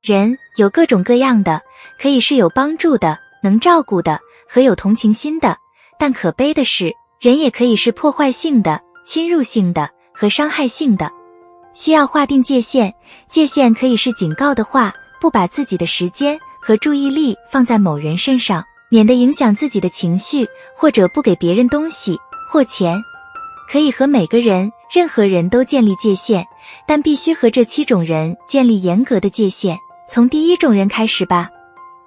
人有各种各样的，可以是有帮助的、能照顾的和有同情心的，但可悲的是，人也可以是破坏性的、侵入性的和伤害性的。需要划定界限，界限可以是警告的话，不把自己的时间和注意力放在某人身上，免得影响自己的情绪，或者不给别人东西或钱。可以和每个人、任何人都建立界限，但必须和这7种人建立严格的界限。从第1种人开始吧。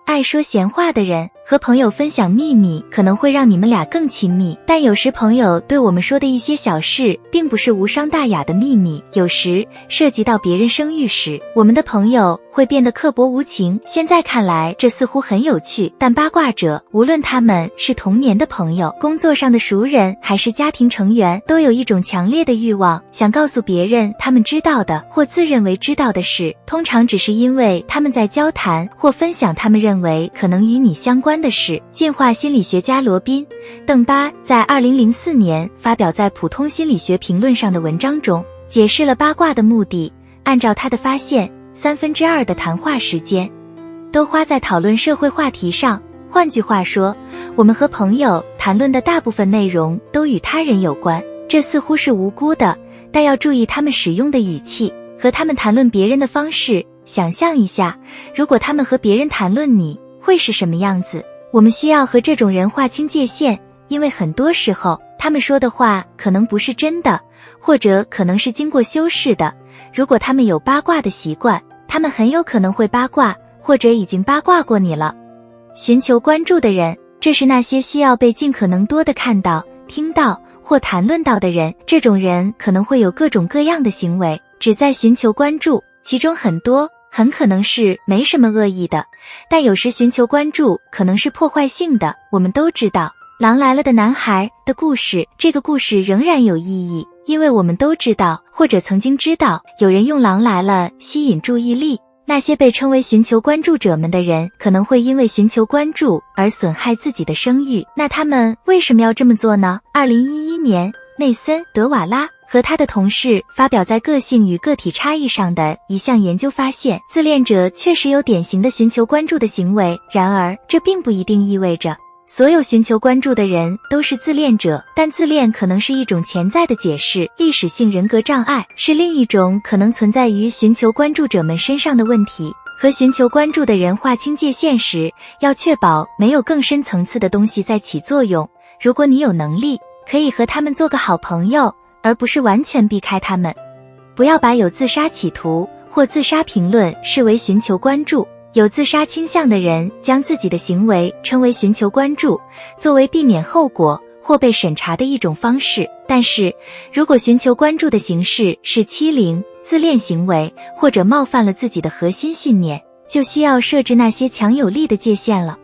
爱说闲话的人，和朋友分享秘密可能会让你们俩更亲密，但有时朋友对我们说的一些小事并不是无伤大雅的秘密，有时涉及到别人声誉时，我们的朋友会变得刻薄无情。现在看来这似乎很有趣，但八卦者，无论他们是童年的朋友、工作上的熟人还是家庭成员，都有一种强烈的欲望，想告诉别人他们知道的或自认为知道的事，通常只是因为他们在交谈或分享他们认为可能与你相关的事。进化心理学家罗宾·邓巴在2004年发表在《普通心理学评论》上的文章中，解释了八卦的目的。按照他的发现，2/3的谈话时间都花在讨论社会话题上。换句话说，我们和朋友谈论的大部分内容都与他人有关。这似乎是无辜的，但要注意他们使用的语气和他们谈论别人的方式。想象一下，如果他们和别人谈论你，会是什么样子？我们需要和这种人划清界限，因为很多时候他们说的话可能不是真的，或者可能是经过修饰的。如果他们有八卦的习惯，他们很有可能会八卦，或者已经八卦过你了。寻求关注的人，这是那些需要被尽可能多的看到、听到或谈论到的人。这种人可能会有各种各样的行为，旨在寻求关注，其中很多很可能是没什么恶意的，但有时寻求关注可能是破坏性的。我们都知道《狼来了》的男孩的故事，这个故事仍然有意义，因为我们都知道，或者曾经知道，有人用狼来了吸引注意力。那些被称为寻求关注者们的人，可能会因为寻求关注而损害自己的声誉。那他们为什么要这么做呢？2011年，内森·德瓦拉和他的同事发表在《个性与个体差异》上的一项研究发现，自恋者确实有典型的寻求关注的行为。然而，这并不一定意味着所有寻求关注的人都是自恋者，但自恋可能是一种潜在的解释。历史性人格障碍是另一种可能存在于寻求关注者们身上的问题。和寻求关注的人划清界限时，要确保没有更深层次的东西在起作用。如果你有能力，可以和他们做个好朋友，而不是完全避开他们。不要把有自杀企图或自杀评论视为寻求关注。有自杀倾向的人将自己的行为称为寻求关注，作为避免后果或被审查的一种方式。但是，如果寻求关注的形式是欺凌、自恋行为，或者冒犯了自己的核心信念，就需要设置那些强有力的界限了。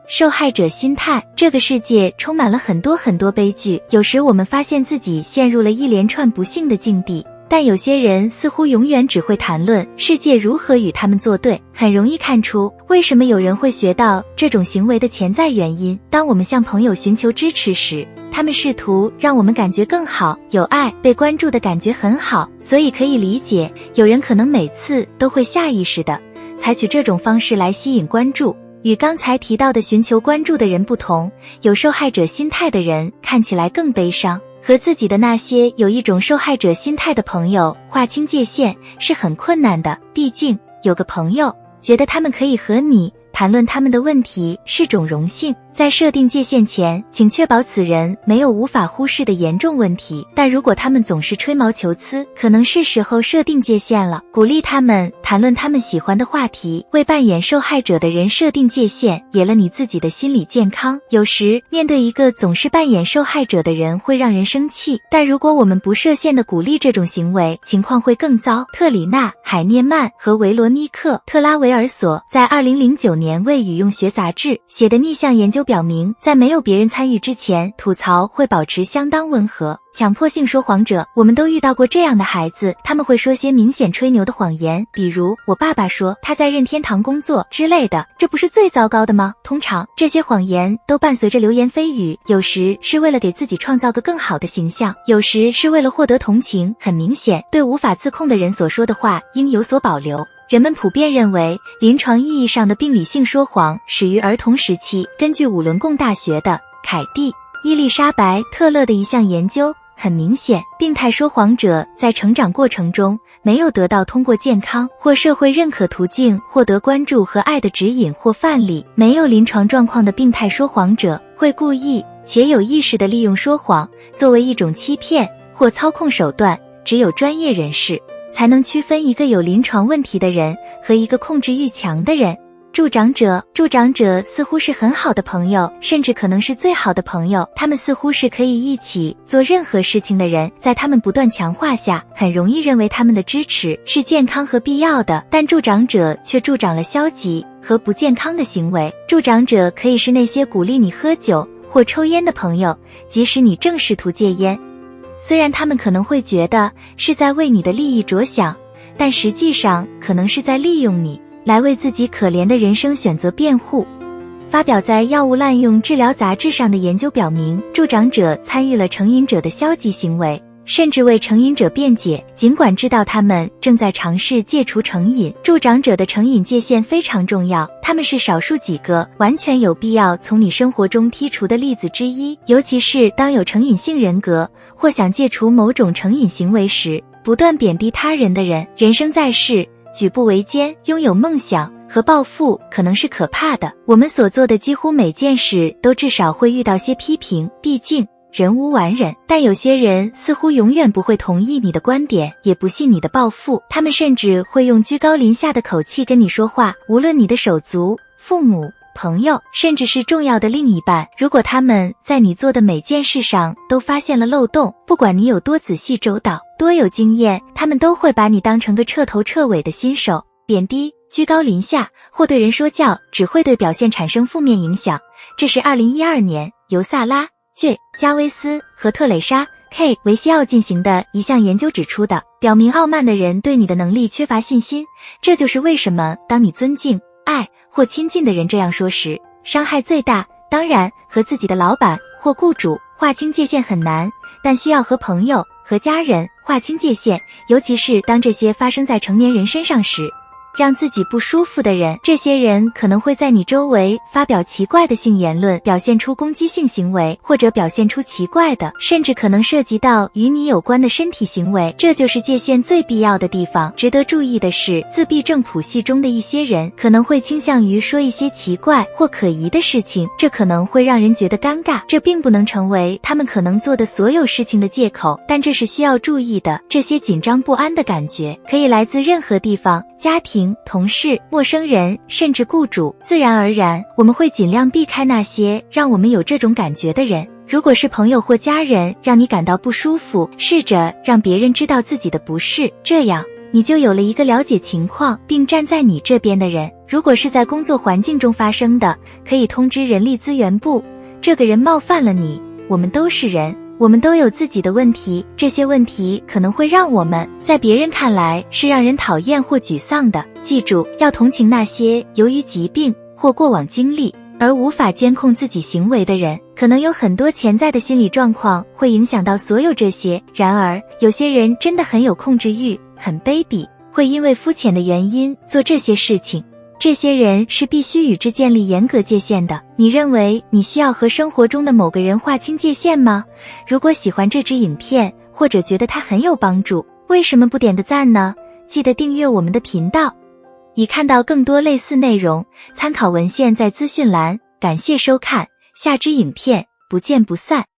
受害者心态，这个世界充满了很多悲剧，有时我们发现自己陷入了一连串不幸的境地。但有些人似乎永远只会谈论世界如何与他们作对，很容易看出为什么有人会学到这种行为的潜在原因。当我们向朋友寻求支持时，他们试图让我们感觉更好，有爱、被关注的感觉很好，所以可以理解，有人可能每次都会下意识地采取这种方式来吸引关注。与刚才提到的寻求关注的人不同，有受害者心态的人看起来更悲伤。和自己的那些有一种受害者心态的朋友划清界限是很困难的，毕竟有个朋友觉得他们可以和你谈论他们的问题是种荣幸。在设定界限前，请确保此人没有无法忽视的严重问题，但如果他们总是吹毛求疵，可能是时候设定界限了。鼓励他们谈论他们喜欢的话题，为扮演受害者的人设定界限，也了你自己的心理健康。有时面对一个总是扮演受害者的人会让人生气，但如果我们不设限地鼓励这种行为，情况会更糟。特里娜·海涅曼和维罗妮克·特拉维尔索在2009年为语用学杂志写的逆向研究表明，在没有别人参与之前，吐槽会保持相当温和。强迫性说谎者，我们都遇到过这样的孩子，他们会说些明显吹牛的谎言，比如我爸爸说他在任天堂工作之类的，这不是最糟糕的吗？通常这些谎言都伴随着流言蜚语，有时是为了给自己创造个更好的形象，有时是为了获得同情。很明显，对无法自控的人所说的话应有所保留。人们普遍认为，临床意义上的病理性说谎始于儿童时期。根据五伦共大学的凯蒂·伊丽莎白·特勒的一项研究，很明显，病态说谎者在成长过程中没有得到通过健康或社会认可途径获得关注和爱的指引或范例。没有临床状况的病态说谎者会故意且有意识地利用说谎作为一种欺骗或操控手段。只有专业人士才能区分一个有临床问题的人和一个控制欲强的人。助长者似乎是很好的朋友，甚至可能是最好的朋友，他们似乎是可以一起做任何事情的人。在他们不断强化下，很容易认为他们的支持是健康和必要的，但助长者却助长了消极和不健康的行为。助长者可以是那些鼓励你喝酒或抽烟的朋友，即使你正试图戒烟。虽然他们可能会觉得是在为你的利益着想，但实际上可能是在利用你来为自己可怜的人生选择辩护。发表在《药物滥用治疗杂志》上的研究表明，助长者参与了成瘾者的消极行为，甚至为成瘾者辩解，尽管知道他们正在尝试戒除成瘾。助长者的成瘾界限非常重要，他们是少数几个完全有必要从你生活中剔除的例子之一，尤其是当有成瘾性人格或想戒除某种成瘾行为时。不断贬低他人的人，人生在世，举步维艰，拥有梦想和抱负可能是可怕的。我们所做的几乎每件事都至少会遇到些批评，毕竟人无完人。但有些人似乎永远不会同意你的观点，也不信你的抱负，他们甚至会用居高临下的口气跟你说话，无论你的手足、父母、朋友，甚至是重要的另一半。如果他们在你做的每件事上都发现了漏洞，不管你有多仔细周到，多有经验，他们都会把你当成个彻头彻尾的新手。贬低、居高临下或对人说教只会对表现产生负面影响。这是2012年由萨拉 ·J· 加维斯和特蕾莎 ·K· 维西奥进行的一项研究指出的，表明傲慢的人对你的能力缺乏信心。这就是为什么当你尊敬、爱或亲近的人这样说时，伤害最大。当然，和自己的老板或雇主划清界限很难，但需要和朋友和家人划清界限，尤其是当这些发生在成年人身上时。让自己不舒服的人，这些人可能会在你周围发表奇怪的性言论，表现出攻击性行为，或者表现出奇怪的，甚至可能涉及到与你有关的身体行为。这就是界限最必要的地方。值得注意的是，自闭症谱系中的一些人可能会倾向于说一些奇怪或可疑的事情，这可能会让人觉得尴尬。这并不能成为他们可能做的所有事情的借口，但这是需要注意的。这些紧张不安的感觉可以来自任何地方，家庭、同事、陌生人，甚至雇主。自然而然，我们会尽量避开那些让我们有这种感觉的人。如果是朋友或家人让你感到不舒服，试着让别人知道自己的不适，这样你就有了一个了解情况并站在你这边的人。如果是在工作环境中发生的，可以通知人力资源部，这个人冒犯了你。我们都是人，我们都有自己的问题，这些问题可能会让我们在别人看来是让人讨厌或沮丧的。记住，要同情那些由于疾病或过往经历而无法监控自己行为的人，可能有很多潜在的心理状况会影响到所有这些。然而，有些人真的很有控制欲，很卑鄙，会因为肤浅的原因做这些事情。这些人是必须与之建立严格界限的。你认为你需要和生活中的某个人划清界限吗？如果喜欢这支影片，或者觉得它很有帮助，为什么不点个赞呢？记得订阅我们的频道，以看到更多类似内容。参考文献在资讯栏。感谢收看，下支影片不见不散。